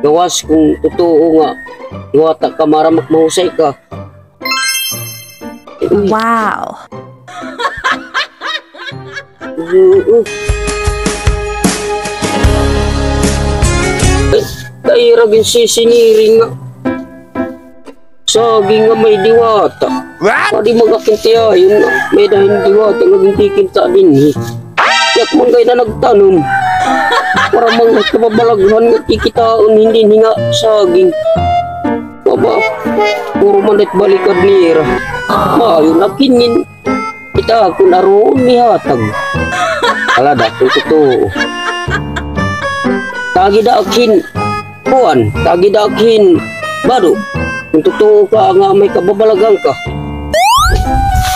Gawas kung totoo nga. Diwata ka, maramak mahusay ka. Wow. Kairagin sisiniring nga. Saging nga may diwata. Pwede magakintiyahin nga. May dahil diwata nga gintikinta din eh. Yak manggay na nagtanong. Para mga kababalaghan nga kikitaon hindi nga saging. Aba, puro manit balikad nira. Mayo nakinin. Kita ako naroon ni hatag. Alada, kung totoo. Tagi daakhin. Puan, tagi daakhin. Bado, kung totoo ka nga may kababalagan ka.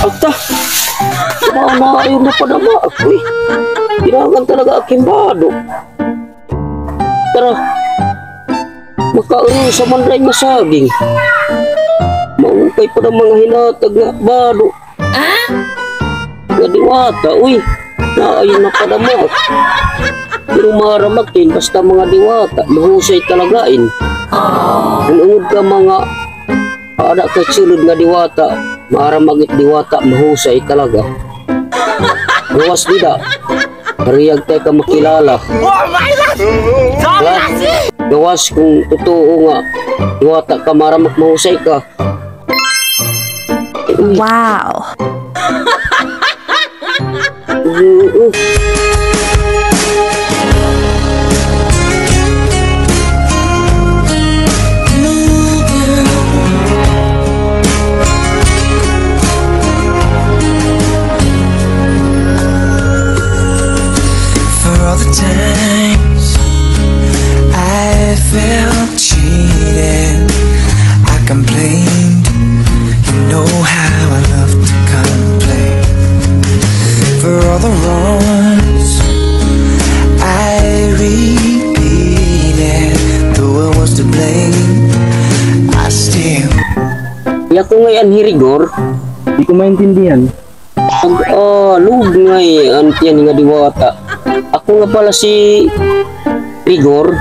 Alta, kumana ayaw na padama ako eh. Kailangan talaga aking bado. Tara, makaroon sa manday masaging. Maungkay pa ng mga hinatag nga bado. Nga diwata, uy, naayon na padama. Pero maramakin, basta mga diwata, mahusay talagain. Kung ungod ka mga ada kay sulod nga diwata, maramagit diwata, mahusay talaga. Gawas dida, pariyag tayo ka makilala. Gawas kung totoo nga, diwata ka, maramak mahusay ka. Wow. Felt cheated, I complained. You know how I love to complain. For all the wrongs I repeated, though I was to blame, I still. Ya ko ngayon hirigor. Di ko maintindihan. Lug ngay antiyan nga diwata. Ako nga pala si Rigor.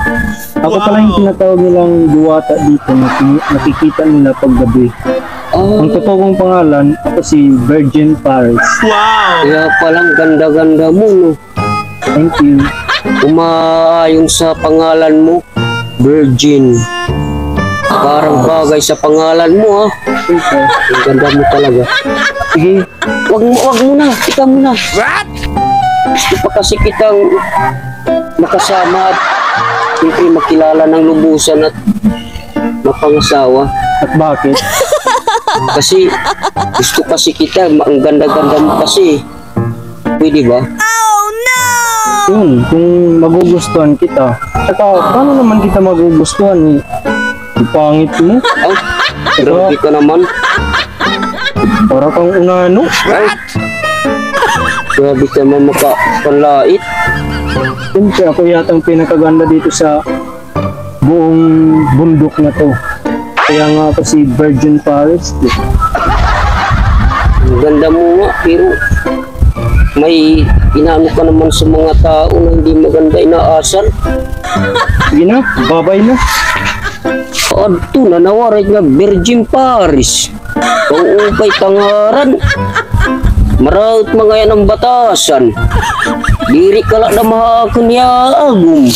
Ako pala yung tinatawag nilang diwata dito na nakikita nila paggabi. Ang totoo kong pangalan, ako si Virgin Paris. Wow! Kaya palang ganda-ganda mo, no? Thank you. Umaayon sa pangalan mo, Virgin. Parang bagay sa pangalan mo, ha? Okay. Ang ganda mo talaga. Sige. Wag mo na, kita mo na. What? Gusto pa kasi kitang makasama at siyempre makilala ng lubusan at mapangasawa. At bakit? Kasi gusto kasi kita, ang ganda-ganda mo kasi. Pwede ba? Oh no! Yun, kung magugustuhan kita. Saka, paano naman kita magugustuhan eh? Pangit mo. Oh, grabe ka naman. Para kang unano. What? Grabe ka naman makakalait. Siyempre, ako yatang pinakaganda dito sa buong bundok na to. Kaya nga ako si Virgin Paris. Ang ganda mo nga, pero may inaano ka naman sa mga tao na hindi maganda inaasal. Sige na, babay na. Ito, nanawaray nga Virgin Paris. Kung upay tangaran, maraot mga yan ang batasan. Diri ka lang na mahakon yaagum.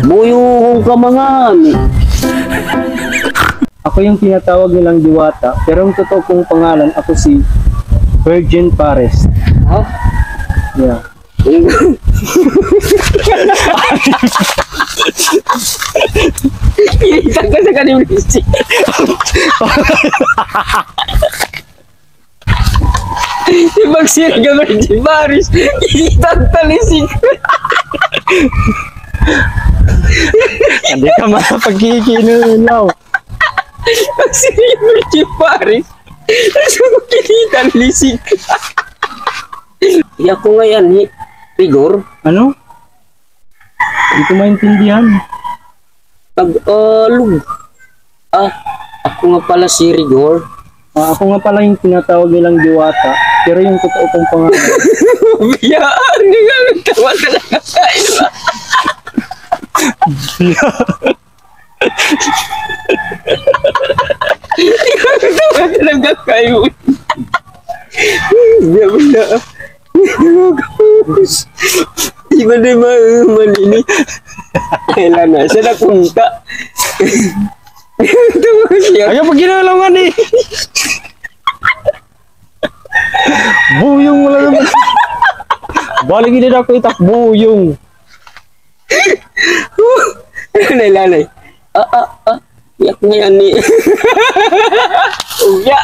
Buyuhong ka mga ami. Ako yung tinatawag nilang diwata, pero ang totoo kong pangalan, ako si Virgin Paris. Ha? Yeah. Kitang ka sa kanimisi. Ibang sila ka Virgin Paris. Kitang talisik. Hindi ka makapagkikinulaw. Ibang sila Virgin Paris. Kasi mo kitang lisik. Iya ko ngayon, Rigor. Ano? Hindi ko maintindihan. Pag-alug. Ako nga pala si Rigor. Ako nga pala yung tinatawag nilang diwata, pero yung totoo kong pangalan. Biyaan, hindi nga nagtawa talaga tayo. Tawa talaga kayo. Hindi mo na. Di ba na manini? Kailan na siya nakunta. Tawa siya. Ayaw pag ginalawan eh. Buyong wala naman. Balik hindi na ako itak buyong. Lanay. Yak nga yan ni. Uya.